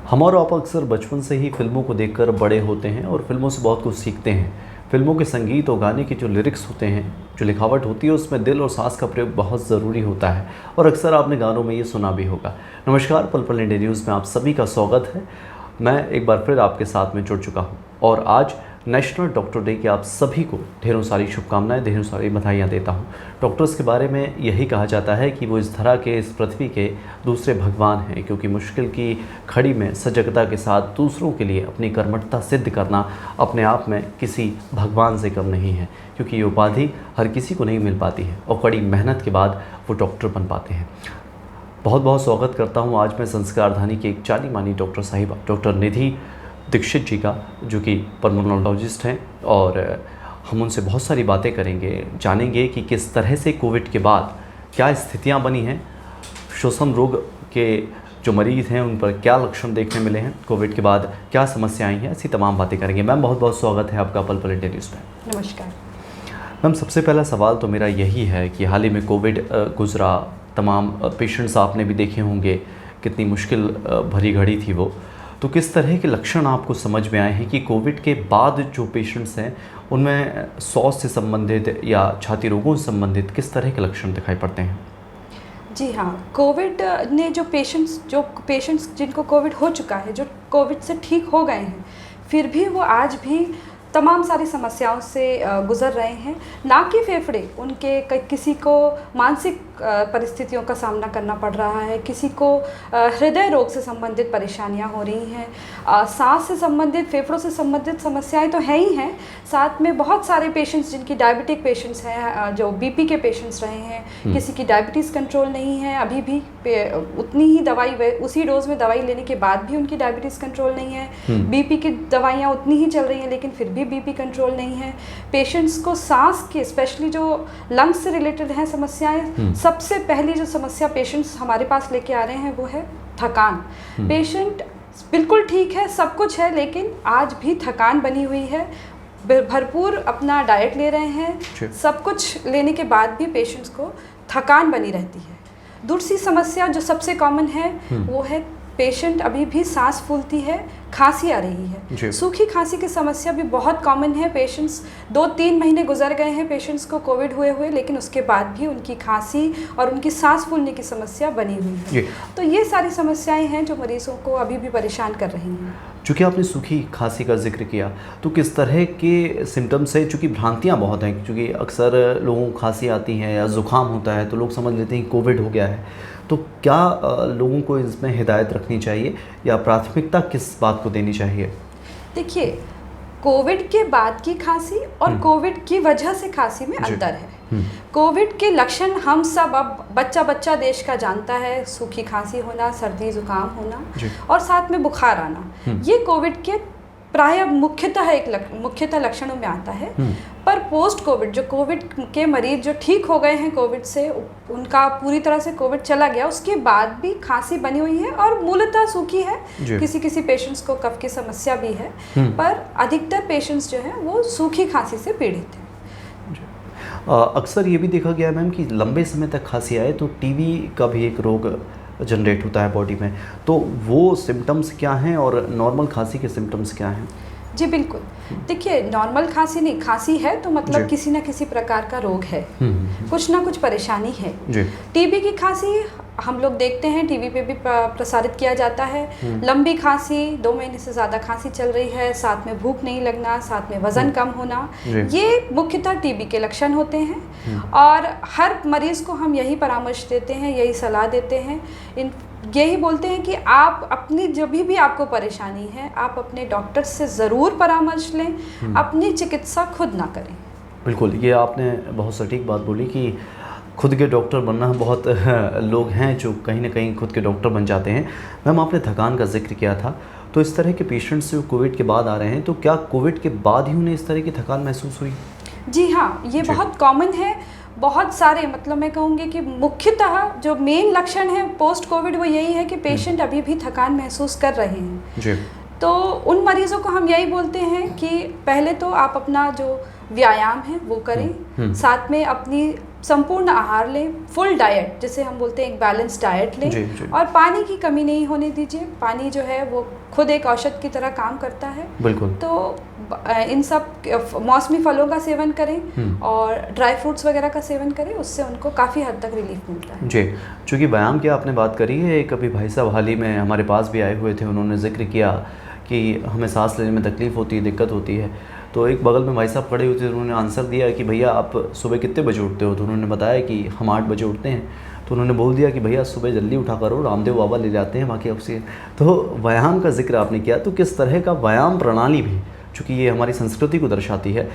हम और आप अक्सर बचपन से ही फिल्मों को देखकर बड़े होते हैं और फिल्मों से बहुत कुछ सीखते हैं। फिल्मों के संगीत और गाने के जो लिरिक्स होते हैं, जो लिखावट होती है, उसमें दिल और सांस का प्रयोग बहुत ज़रूरी होता है और अक्सर आपने गानों में ये सुना भी होगा। नमस्कार, पल पल इंडिया न्यूज़ में आप सभी का स्वागत है। मैं एक बार फिर आपके साथ में जुड़ चुका हूँ और आज नेशनल डॉक्टर डे की आप सभी को ढेरों सारी शुभकामनाएं, ढेरों सारी बधाइयाँ देता हूँ। डॉक्टर्स के बारे में यही कहा जाता है कि वो इस धरा के, इस पृथ्वी के दूसरे भगवान हैं, क्योंकि मुश्किल की घड़ी में सजगता के साथ दूसरों के लिए अपनी कर्मठता सिद्ध करना अपने आप में किसी भगवान से कम नहीं है, क्योंकि ये उपाधि हर किसी को नहीं मिल पाती है और कड़ी मेहनत के बाद वो डॉक्टर बन पाते हैं। बहुत बहुत स्वागत करता हूँ आज मैं संस्कारधानी की एक जानी मानी डॉक्टर साहिबा, डॉक्टर निधि दीक्षित जी का, जो कि पल्मोनोलॉजिस्ट हैं, और हम उनसे बहुत सारी बातें करेंगे, जानेंगे कि किस तरह से कोविड के बाद क्या स्थितियां बनी हैं, श्वसन रोग के जो मरीज़ हैं उन पर क्या लक्षण देखने मिले हैं, कोविड के बाद क्या समस्याएं हैं, ऐसी तमाम बातें करेंगे। मैम, बहुत बहुत स्वागत है आपका पल पल इंडिया न्यूज़ में। नमस्कार मैम, सबसे पहला सवाल तो मेरा यही है कि हाल ही में कोविड गुजरा, तमाम पेशेंट्स आपने भी देखे होंगे, कितनी मुश्किल भरी घड़ी थी वो, तो किस तरह के लक्षण आपको समझ में आए हैं कि कोविड के बाद जो पेशेंट्स हैं उनमें श्वास से संबंधित या छाती रोगों से संबंधित किस तरह के लक्षण दिखाई पड़ते हैं? जी हाँ, कोविड ने जो पेशेंट्स जिनको कोविड हो चुका है, जो कोविड से ठीक हो गए हैं, फिर भी वो आज भी तमाम सारी समस्याओं से गुज़र रहे हैं। ना कि फेफड़े, उनके किसी को मानसिक परिस्थितियों का सामना करना पड़ रहा है, किसी को हृदय रोग से संबंधित परेशानियां हो रही हैं, सांस से संबंधित, फेफड़ों से संबंधित समस्याएं तो हैं ही हैं, साथ में बहुत सारे पेशेंट्स जिनकी डायबिटिक पेशेंट्स हैं, जो बीपी के पेशेंट्स रहे हैं, किसी की डायबिटीज़ कंट्रोल नहीं है, अभी भी उतनी ही दवाई, उसी डोज में दवाई लेने के बाद भी उनकी डायबिटीज़ कंट्रोल नहीं है, बीपी की दवाइयाँ उतनी ही चल रही हैं लेकिन फिर भी बीपी कंट्रोल नहीं है। पेशेंट्स को सांस के, स्पेशली जो लंग्स से रिलेटेड हैं समस्याएं, सबसे पहली जो समस्या पेशेंट्स हमारे पास लेके आ रहे हैं वो है थकान। पेशेंट बिल्कुल ठीक है, सब कुछ है, लेकिन आज भी थकान बनी हुई है। भरपूर अपना डाइट ले रहे हैं, सब कुछ लेने के बाद भी पेशेंट्स को थकान बनी रहती है। दूसरी समस्या जो सबसे कॉमन है वो है पेशेंट अभी भी सांस फूलती है, खांसी आ रही है। सूखी खांसी की समस्या भी बहुत कॉमन है। पेशेंट्स 2-3 महीने गुजर गए हैं पेशेंट्स को कोविड हुए, लेकिन उसके बाद भी उनकी खांसी और उनकी सांस फूलने की समस्या बनी हुई है। तो ये सारी समस्याएं हैं जो मरीजों को अभी भी परेशान कर रही हैं। चूँकि आपने सूखी खांसी का जिक्र किया, तो किस तरह के सिम्टम्स है? चूँकि भ्रांतियाँ बहुत हैं, क्योंकि अक्सर लोगों को खांसी आती है या ज़ुकाम होता है तो लोग समझ लेते हैं कि कोविड हो गया है, तो क्या लोगों को इसमें हिदायत रखनी चाहिए या प्राथमिकता किस बात को देनी चाहिए? देखिए, कोविड के बाद की खांसी और कोविड की वजह से खांसी में अंतर है। कोविड के लक्षण हम सब, अब बच्चा देश का जानता है, सूखी खांसी होना, सर्दी जुकाम होना और साथ में बुखार आना, ये कोविड के प्राय मुख्यतः लक्षणों में आता है। पर पोस्ट कोविड, जो कोविड के मरीज जो ठीक हो गए हैं कोविड से, उनका पूरी तरह से कोविड चला गया, उसके बाद भी खांसी बनी हुई है और मूलतः सूखी है। किसी पेशेंट्स को कफ की समस्या भी है, पर अधिकतर पेशेंट्स जो हैं वो सूखी खांसी से पीड़ित हैं। अक्सर ये भी देखा गया है मैम कि लंबे समय तक खांसी आए तो टीबी का भी एक रोग जनरेट होता है बॉडी में, तो वो सिम्टम्स क्या हैं और नॉर्मल खांसी के सिम्टम्स क्या हैं? जी बिल्कुल, देखिए, नॉर्मल खांसी नहीं, खांसी है तो मतलब किसी ना किसी प्रकार का रोग है, कुछ ना कुछ परेशानी है। टीबी की खांसी हम लोग देखते हैं, टीवी पे भी प्रसारित किया जाता है। लंबी खांसी, 2 महीने से ज़्यादा खांसी चल रही है, साथ में भूख नहीं लगना, साथ में वज़न कम होना, ये मुख्यतः टीबी के लक्षण होते हैं। और हर मरीज़ को हम यही परामर्श देते हैं, यही सलाह देते हैं, यही बोलते हैं कि आप अपनी, जब भी आपको परेशानी है, आप अपने डॉक्टर से ज़रूर परामर्श लें, अपनी चिकित्सा खुद ना करें। बिल्कुल, ये आपने बहुत सटीक बात बोली कि खुद के डॉक्टर बनना, बहुत लोग हैं जो कहीं ना कहीं खुद के डॉक्टर बन जाते हैं। मैम, आपने थकान का जिक्र किया था, तो इस तरह के पेशेंट्स जो कोविड के बाद आ रहे हैं, तो क्या कोविड के बाद ही उन्हें इस तरह की थकान महसूस हुई? जी हाँ, ये बहुत कॉमन है। बहुत सारे, मतलब मैं कहूँगी कि मुख्यतः जो मेन लक्षण है पोस्ट कोविड वो यही है कि पेशेंट अभी भी थकान महसूस कर रहे हैं। तो उन मरीज़ों को हम यही बोलते हैं कि पहले तो आप अपना जो व्यायाम है वो करें, साथ में अपनी संपूर्ण आहार लें, फुल डाइट जिसे हम बोलते हैं एक बैलेंस डाइट लें, जी, जी। और पानी की कमी नहीं होने दीजिए। पानी जो है वो खुद एक औषध की तरह काम करता है। बिल्कुल। तो इन सब मौसमी फलों का सेवन करें और ड्राई फ्रूट्स वगैरह का सेवन करें, उससे उनको काफ़ी हद तक रिलीफ मिलता है। जी, चूँकि व्यायाम की आपने बात करी है, एक अभी भाई साहब हाल ही में हमारे पास भी आए हुए थे, उन्होंने ज़िक्र किया कि हमें सांस लेने में तकलीफ़ होती है, दिक्कत होती है। तो एक बगल में भाई साहब खड़े हुए थे, उन्होंने आंसर दिया कि भैया आप सुबह कितने बजे उठते हो? तो उन्होंने बताया कि हम 8 बजे उठते हैं। तो उन्होंने बोल दिया कि भैया सुबह जल्दी उठा करो, रामदेव बाबा ले जाते हैं बाकी आपसे। तो व्यायाम का जिक्र आपने किया, तो किस तरह का व्यायाम प्रणाली भी, चूँकि ये हमारी संस्कृति को दर्शाती है,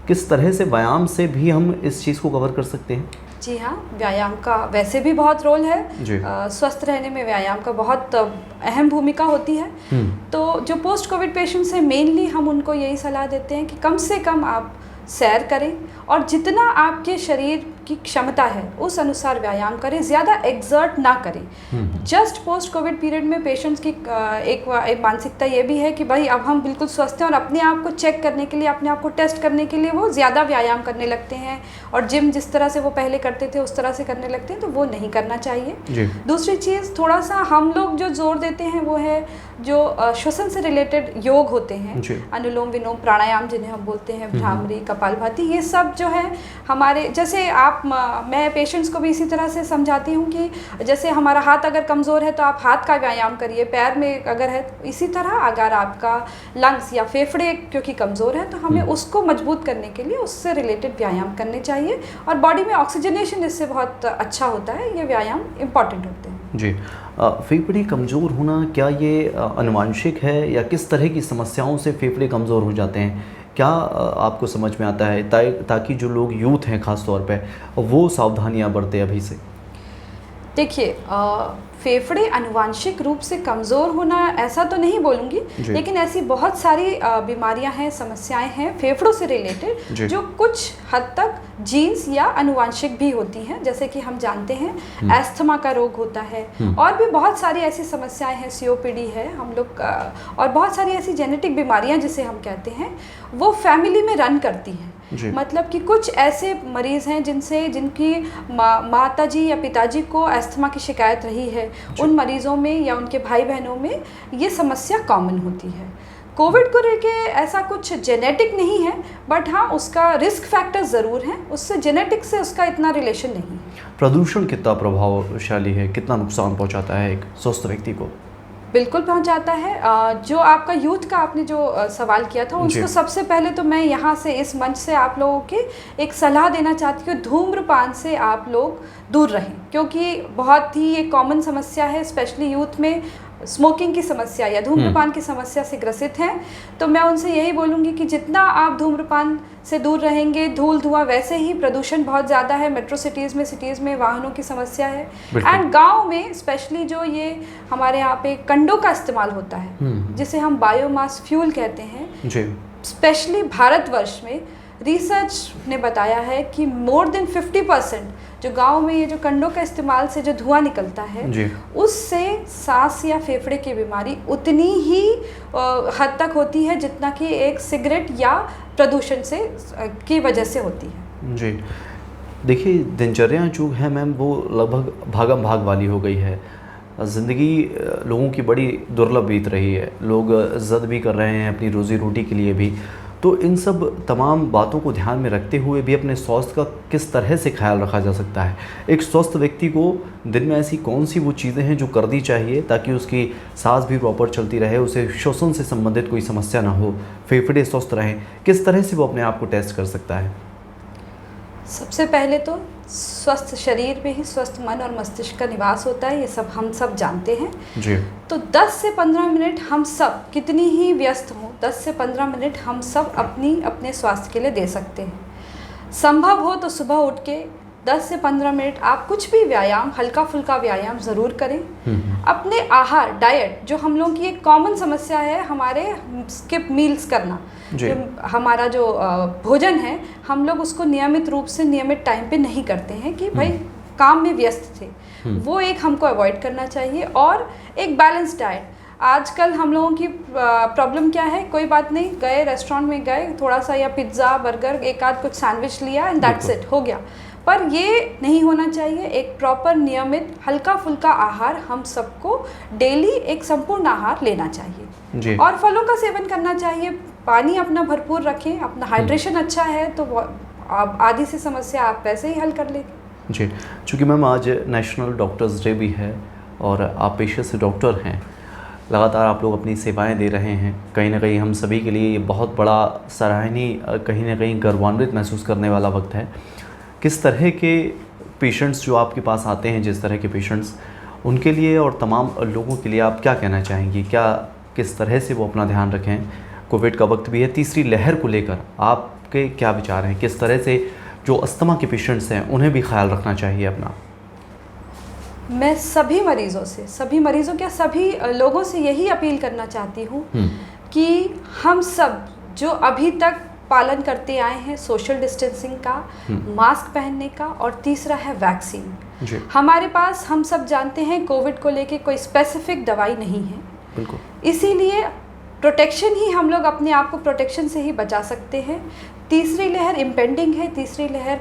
किस तरह से व्यायाम से भी हम इस चीज़ को कवर कर सकते हैं? जी हाँ, व्यायाम का वैसे भी बहुत रोल है। जी। स्वस्थ रहने में व्यायाम का बहुत अहम भूमिका होती है। तो जो पोस्ट कोविड पेशेंट्स हैं, मेनली हम उनको यही सलाह देते हैं कि कम से कम आप सैर करें और जितना आपके शरीर की क्षमता है उस अनुसार व्यायाम करें, ज़्यादा एक्सर्ट ना करें। जस्ट पोस्ट कोविड पीरियड में पेशेंट्स की एक मानसिकता ये भी है कि भाई अब हम बिल्कुल स्वस्थ हैं, और अपने आप को चेक करने के लिए, अपने आप को टेस्ट करने के लिए वो ज़्यादा व्यायाम करने लगते हैं, और जिम जिस तरह से वो पहले करते थे उस तरह से करने लगते हैं, तो वो नहीं करना चाहिए। दूसरी चीज़, थोड़ा सा हम लोग जो जोर देते हैं वो है जो श्वसन से रिलेटेड योग होते हैं, अनुलोम विलोम प्राणायाम जिन्हें हम बोलते हैं, भ्रामरी, कपालभाति, ये सब जो है हमारे, जैसे मैं पेशेंट्स को भी इसी तरह से समझाती हूँ कि जैसे हमारा हाथ अगर कमज़ोर है तो आप हाथ का व्यायाम करिए, पैर में अगर है, इसी तरह अगर आपका लंग्स या फेफड़े क्योंकि कमज़ोर है तो हमें उसको मजबूत करने के लिए उससे रिलेटेड व्यायाम करने चाहिए, और बॉडी में ऑक्सीजनेशन इससे बहुत अच्छा होता है। ये व्यायाम इम्पॉर्टेंट होते हैं। जी। फेफड़े कमज़ोर होना, क्या ये आनुवांशिक है या किस तरह की समस्याओं से फेफड़े कमज़ोर हो जाते हैं? क्या आपको समझ में आता है, ताकि जो लोग यूथ हैं ख़ास तौर पे वो सावधानियां बरतें अभी से? देखिए, फेफड़े आनुवांशिक रूप से कमज़ोर होना ऐसा तो नहीं बोलूँगी, लेकिन ऐसी बहुत सारी बीमारियां हैं, समस्याएं हैं फेफड़ों से रिलेटेड जो कुछ हद तक जीन्स या आनुवांशिक भी होती हैं। जैसे कि हम जानते हैं एस्थमा का रोग होता है, और भी बहुत सारी ऐसी समस्याएं हैं, सीओपीडी है हम लोग, और बहुत सारी ऐसी जेनेटिक बीमारियां जिसे हम कहते हैं, वो फैमिली में रन करती हैं। मतलब कि कुछ ऐसे मरीज़ हैं जिनकी माता जी या पिताजी को एस्थमा की शिकायत रही है, उन मरीज़ों में या उनके भाई बहनों में ये समस्या कॉमन होती है। कोविड को लेके ऐसा कुछ जेनेटिक नहीं है, बट हाँ उसका रिस्क फैक्टर ज़रूर है, उससे जेनेटिक से उसका इतना रिलेशन नहीं है। प्रदूषण कितना प्रभावशाली है, कितना नुकसान पहुँचाता है एक स्वस्थ व्यक्ति को? बिल्कुल पहुंच जाता है। जो आपका यूथ का आपने जो सवाल किया था, उसको सबसे पहले तो मैं यहाँ से इस मंच से आप लोगों के एक सलाह देना चाहती हूँ, धूम्रपान से आप लोग दूर रहें, क्योंकि बहुत ही एक कॉमन समस्या है, स्पेशली यूथ में स्मोकिंग की समस्या या धूम्रपान की समस्या से ग्रसित हैं। तो मैं उनसे यही बोलूँगी कि जितना आप धूम्रपान से दूर रहेंगे, धूल धुआं, वैसे ही प्रदूषण बहुत ज़्यादा है मेट्रो सिटीज़ में वाहनों की समस्या है, एंड गांव में स्पेशली जो ये हमारे यहाँ पे कंडों का इस्तेमाल होता है, जिसे हम बायोमास फ्यूल कहते हैं, स्पेशली भारतवर्ष में रिसर्च ने बताया है कि मोर देन 50% जो गांव में ये जो कंडों का इस्तेमाल से जो धुआं निकलता है, उससे सांस या फेफड़े की बीमारी उतनी ही हद तक होती है जितना कि एक सिगरेट या प्रदूषण से की वजह से होती है। जी, देखिए दिनचर्या जो है मैम वो लगभग भागम भाग वाली हो गई है। ज़िंदगी लोगों की बड़ी दुर्लभ बीत रही है, लोग ज़द भी कर रहे हैं अपनी रोज़ी रोटी के लिए भी। तो इन सब तमाम बातों को ध्यान में रखते हुए भी अपने स्वास्थ्य का किस तरह से ख्याल रखा जा सकता है? एक स्वस्थ व्यक्ति को दिन में ऐसी कौन सी वो चीज़ें हैं जो करनी चाहिए ताकि उसकी सांस भी प्रॉपर चलती रहे, उसे श्वसन से संबंधित कोई समस्या ना हो, फेफड़े स्वस्थ रहें? किस तरह से वो अपने आप को टेस्ट कर सकता है? सबसे पहले तो स्वस्थ शरीर में ही स्वस्थ मन और मस्तिष्क का निवास होता है, ये सब हम सब जानते हैं। जी। तो 10 से 15 मिनट हम सब, कितनी ही व्यस्त हों, 10 से 15 मिनट हम सब अपने स्वास्थ्य के लिए दे सकते हैं। संभव हो तो सुबह उठ के 10 से 15 मिनट आप कुछ भी व्यायाम, हल्का फुल्का व्यायाम ज़रूर करें। अपने आहार, डाइट, जो हम लोगों की एक कॉमन समस्या है, हमारे स्किप मील्स करना, जो हमारा जो भोजन है, हम लोग उसको नियमित रूप से नियमित टाइम पे नहीं करते हैं कि भाई काम में व्यस्त थे, वो एक हमको अवॉइड करना चाहिए। और एक बैलेंस डाइट, आजकल हम लोगों की प्रॉब्लम क्या है, कोई बात नहीं, गए रेस्टोरेंट में गए, थोड़ा सा या पिज़्ज़ा बर्गर एक आध कुछ सैंडविच लिया एंड दैट्स इट, हो गया। पर ये नहीं होना चाहिए। एक प्रॉपर नियमित हल्का फुल्का आहार हम सबको डेली एक संपूर्ण आहार लेना चाहिए जी। और फलों का सेवन करना चाहिए। पानी अपना भरपूर रखें, अपना हाइड्रेशन अच्छा है तो आधी सी समस्या आप वैसे ही हल कर लेंगे। जी, चूँकि मैम आज नेशनल डॉक्टर्स डे भी है और आप पेशे से डॉक्टर हैं, लगातार आप लोग अपनी सेवाएं दे रहे हैं, कहीं ना कहीं हम सभी के लिए ये बहुत बड़ा सराहनीय, कहीं ना कहीं गर्वान्वित महसूस करने वाला वक्त है। किस तरह के पेशेंट्स जो आपके पास आते हैं, जिस तरह के पेशेंट्स, उनके लिए और तमाम लोगों के लिए आप क्या कहना चाहेंगी? क्या किस तरह से वो अपना ध्यान रखें? कोविड का वक्त भी है, तीसरी लहर को लेकर आपके क्या विचार हैं? किस तरह से जो अस्थमा के पेशेंट्स हैं उन्हें भी ख्याल रखना चाहिए अपना? मैं सभी मरीज़ों क्या सभी लोगों से यही अपील करना चाहती हूँ कि हम सब जो अभी तक पालन करते आए हैं सोशल डिस्टेंसिंग का, मास्क पहनने का, और तीसरा है वैक्सीन। हमारे पास हम सब जानते हैं कोविड को लेके कोई स्पेसिफिक दवाई नहीं है, बिल्कुल, इसीलिए प्रोटेक्शन ही हम लोग अपने आप को प्रोटेक्शन से ही बचा सकते हैं। तीसरी लहर इम्पेंडिंग है, तीसरी लहर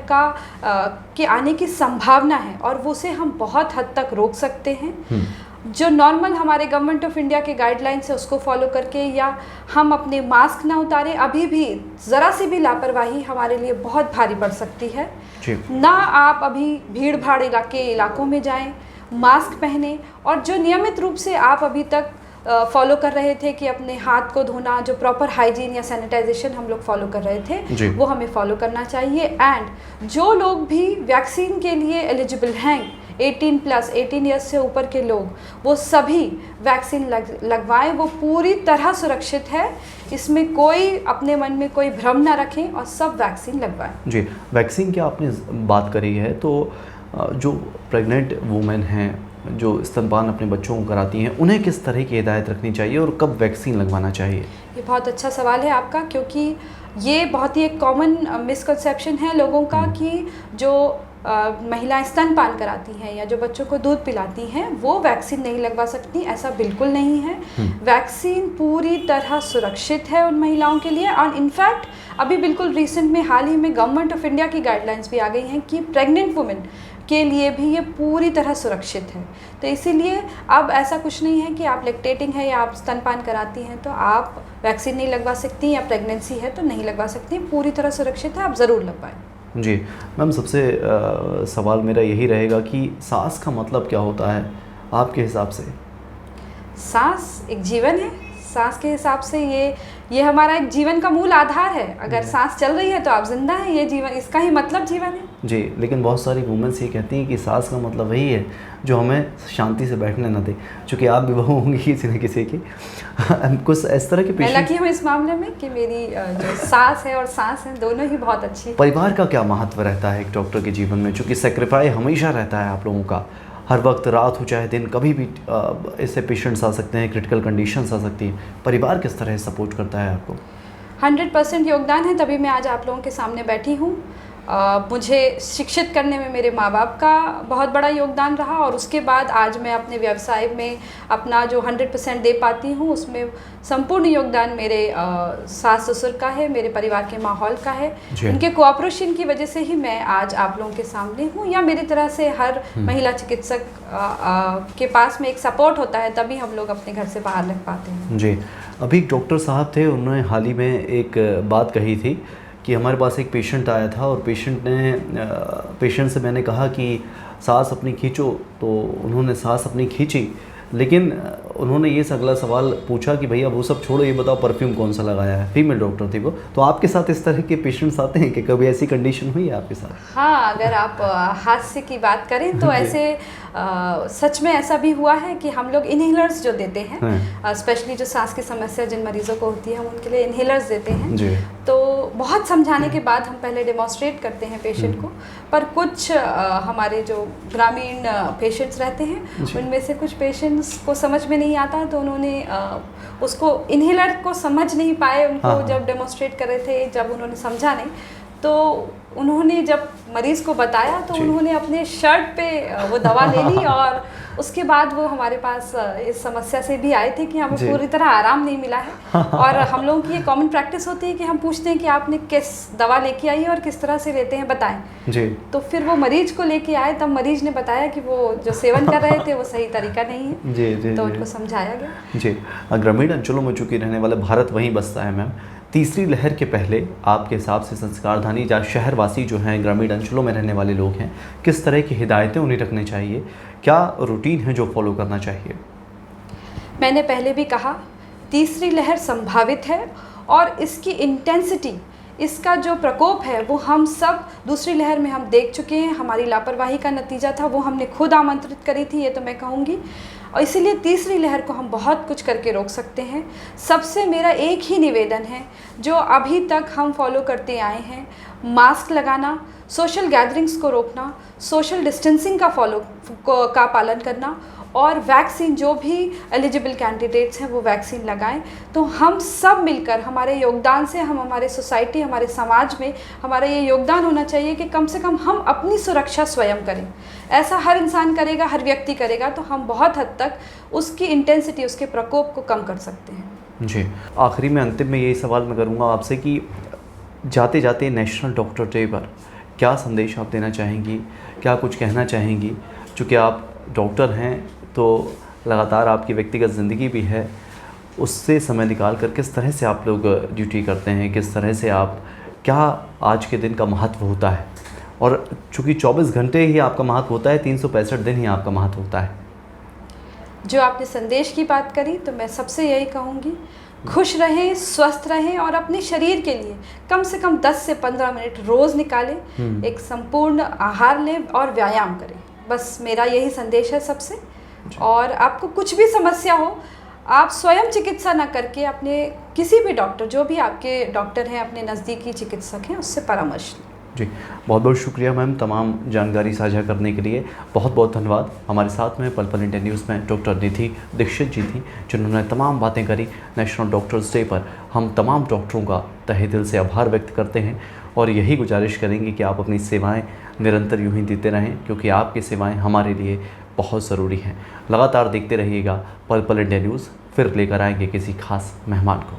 के आने की संभावना है और वो से हम बहुत हद तक रोक सकते हैं। जो नॉर्मल हमारे गवर्नमेंट ऑफ इंडिया के गाइडलाइंस है उसको फॉलो करके, या हम अपने मास्क ना उतारें। अभी भी ज़रा सी भी लापरवाही हमारे लिए बहुत भारी पड़ सकती है। ना आप अभी भीड़ भाड़ इलाकों में जाएं, मास्क पहने, और जो नियमित रूप से आप अभी तक फॉलो कर रहे थे कि अपने हाथ को धोना, जो प्रॉपर हाइजीन या सैनिटाइजेशन हम लोग फॉलो कर रहे थे वो हमें फॉलो करना चाहिए। एंड जो लोग भी वैक्सीन के लिए एलिजिबल हैं, 18 ईयर्स से ऊपर के लोग, वो सभी वैक्सीन लगवाएं। वो पूरी तरह सुरक्षित है, इसमें कोई अपने मन में कोई भ्रम ना रखें और सब वैक्सीन लगवाएं। जी, वैक्सीन की आपने बात करी है, तो जो प्रेग्नेंट वुमेन हैं, जो स्तनपान अपने बच्चों को कराती हैं, उन्हें किस तरह की हिदायत रखनी चाहिए और कब वैक्सीन लगवाना चाहिए? ये बहुत अच्छा सवाल है आपका, क्योंकि ये बहुत ही एक कॉमन मिसकंसेप्शन है लोगों का कि जो महिलाएं स्तनपान कराती हैं या जो बच्चों को दूध पिलाती हैं वो वैक्सीन नहीं लगवा सकती। ऐसा बिल्कुल नहीं है। वैक्सीन पूरी तरह सुरक्षित है उन महिलाओं के लिए। और इनफैक्ट अभी बिल्कुल रिसेंट में, हाल ही में गवर्नमेंट ऑफ इंडिया की गाइडलाइंस भी आ गई हैं कि प्रेग्नेंट वुमेन के लिए भी ये पूरी तरह सुरक्षित है। तो इसीलिए अब ऐसा कुछ नहीं है कि आप लैक्टेटिंग है या आप स्तनपान कराती हैं तो आप वैक्सीन नहीं लगवा सकती, या प्रेगनेंसी है तो नहीं लगवा सकती। पूरी तरह सुरक्षित है, आप ज़रूर लगवाएं। जी मैम, सबसे सवाल मेरा यही रहेगा कि सांस का मतलब क्या होता है आपके हिसाब से? सांस एक जीवन है। सांस के हिसाब से ये हमारा एक जीवन का मूल आधार है। अगर सांस चल रही है तो आप जिंदा हैं, ये जीवन, इसका ही मतलब जीवन है। जी, लेकिन बहुत सारी वुमेन्स ये कहती हैं कि सांस का मतलब वही है जो हमें शांति से बैठने न दे। चूँकि आप भी बहू होंगी किसी न किसी की, कुछ इस तरह के पेशेंट। मैं लकी हूँ इस मामले में कि मेरी जो सास है और सांस है दोनों ही बहुत अच्छी। परिवार का क्या महत्व रहता है एक डॉक्टर के जीवन में? चूँकि सेक्रीफाइस हमेशा रहता है आप लोगों का, हर वक्त, रात हो चाहे दिन, कभी भी इससे पेशेंट्स आ सकते हैं, क्रिटिकल कंडीशंस आ सकती हैं। परिवार किस तरह सपोर्ट करता है आपको? 100% योगदान है, तभी मैं आज आप लोगों के सामने बैठी हूँ। मुझे शिक्षित करने में मेरे माँ बाप का बहुत बड़ा योगदान रहा, और उसके बाद आज मैं अपने व्यवसाय में अपना जो 100% दे पाती हूँ उसमें संपूर्ण योगदान मेरे सास ससुर का है, मेरे परिवार के माहौल का है। उनके कोऑपरेशन की वजह से ही मैं आज आप लोगों के सामने हूँ, या मेरी तरह से हर महिला चिकित्सक के पास में एक सपोर्ट होता है, तभी हम लोग अपने घर से बाहर लग पाते हैं। जी, अभी एक डॉक्टर साहब थे, उन्होंने हाल ही में एक बात कही थी कि हमारे पास एक पेशेंट आया था और पेशेंट से मैंने कहा कि सांस अपनी खींचो, तो उन्होंने सांस अपनी खींची, लेकिन उन्होंने ये अगला सवाल पूछा कि भैया वो सब छोड़ो, ये बताओ परफ्यूम कौन सा लगाया है। फीमेल डॉक्टर थी वो। तो आपके साथ इस तरह के पेशेंट्स आते हैं कि कभी ऐसी कंडीशन हुई है आपके साथ? हाँ, अगर आप हास्य की बात करें तो ऐसे सच में ऐसा भी हुआ है कि हम लोग इनहेलर्स जो देते हैं, स्पेशली जो सांस की समस्या जिन मरीजों को होती है हम उनके लिए इनहेलर्स देते हैं जी। तो बहुत समझाने के बाद हम पहले डेमोन्स्ट्रेट करते हैं पेशेंट को, पर कुछ हमारे जो ग्रामीण पेशेंट्स रहते हैं उनमें से कुछ पेशेंट्स को समझ में नहीं आता, तो उन्होंने उसको इनहेलर को समझ नहीं पाए। उनको जब डेमोन्स्ट्रेट कर रहे थे, जब उन्होंने समझा नहीं, तो उन्होंने जब मरीज़ को बताया तो उन्होंने अपने शर्ट पे वो दवा ले ली और उसके बाद वो हमारे पास इस समस्या से भी आए थे कि हमें जी। पूरी तरह आराम नहीं मिला है। और हम लोगों की ये कॉमन प्रैक्टिस होती है कि हम पूछते हैं कि आपने किस दवा लेके आई है और किस तरह से लेते हैं, बताएं। जी तो फिर वो मरीज को लेके आए, तब मरीज ने बताया कि वो जो सेवन कर रहे थे वो सही तरीका नहीं है। जी जी तो जी। उनको समझाया गया। जी, ग्रामीण अंचलों में चूँकि रहने वाला भारत वहीं बसता है मैम, तीसरी लहर के पहले आपके हिसाब से संस्कारधानी या शहरवासी जो हैं, ग्रामीण अंचलों में रहने वाले लोग हैं, किस तरह की हिदायतें उन्हें रखनी चाहिए, क्या रूटीन है जो फॉलो करना चाहिए? मैंने पहले भी कहा, तीसरी लहर संभावित है और इसकी इंटेंसिटी, इसका जो प्रकोप है वो हम सब दूसरी लहर में हम देख चुके हैं। हमारी लापरवाही का नतीजा था, वो हमने खुद आमंत्रित करी थी, ये तो मैं कहूँगी। और इसीलिए तीसरी लहर को हम बहुत कुछ करके रोक सकते हैं। सबसे मेरा एक ही निवेदन है जो अभी तक हम फॉलो करते आए हैं, मास्क लगाना, सोशल गैदरिंग्स को रोकना, सोशल डिस्टेंसिंग का पालन करना, और वैक्सीन, जो भी एलिजिबल कैंडिडेट्स हैं वो वैक्सीन लगाएं। तो हम सब मिलकर, हमारे योगदान से, हम हमारे सोसाइटी, हमारे समाज में हमारा ये योगदान होना चाहिए कि कम से कम हम अपनी सुरक्षा स्वयं करें। ऐसा हर इंसान करेगा, हर व्यक्ति करेगा, तो हम बहुत हद तक उसकी इंटेंसिटी, उसके प्रकोप को कम कर सकते हैं। जी, आखिरी में अंतिम में यही सवाल मैं करूँगा आपसे कि जाते जाते नेशनल डॉक्टर डे पर क्या संदेश आप देना चाहेंगी, क्या कुछ कहना चाहेंगी? चूँकि आप डॉक्टर हैं तो लगातार आपकी व्यक्तिगत ज़िंदगी भी है, उससे समय निकाल कर किस तरह से आप लोग ड्यूटी करते हैं, किस तरह से आप, क्या आज के दिन का महत्व होता है? और चूँकि 24 घंटे ही आपका महत्व होता है, 365 दिन ही आपका महत्व होता है। जो आपने संदेश की बात करी, तो मैं सबसे यही कहूँगी, खुश रहें, स्वस्थ रहें और अपने शरीर के लिए कम से कम 10 से 15 मिनट रोज़ निकालें, एक संपूर्ण आहार लें और व्यायाम करें। बस मेरा यही संदेश है सबसे। और आपको कुछ भी समस्या हो, आप स्वयं चिकित्सा न करके अपने किसी भी डॉक्टर, जो भी आपके डॉक्टर हैं, अपने नज़दीकी चिकित्सक हैं, उससे परामर्श लें। जी, बहुत बहुत शुक्रिया मैम तमाम जानकारी साझा करने के लिए। बहुत बहुत धन्यवाद। हमारे साथ में पल पल इंडिया न्यूज़ में डॉक्टर निधि दीक्षित जी थी, जिन्होंने तमाम बातें करी नेशनल डॉक्टर्स डे पर। हम तमाम डॉक्टरों का तहे दिल से आभार व्यक्त करते हैं और यही गुजारिश करेंगे कि आप अपनी सेवाएं निरंतर यूं ही देते रहें, क्योंकि आपकी सेवाएं हमारे लिए बहुत ज़रूरी हैं। लगातार देखते रहिएगा पल पल इंडिया न्यूज़। फिर लेकर आएंगे किसी खास मेहमान को।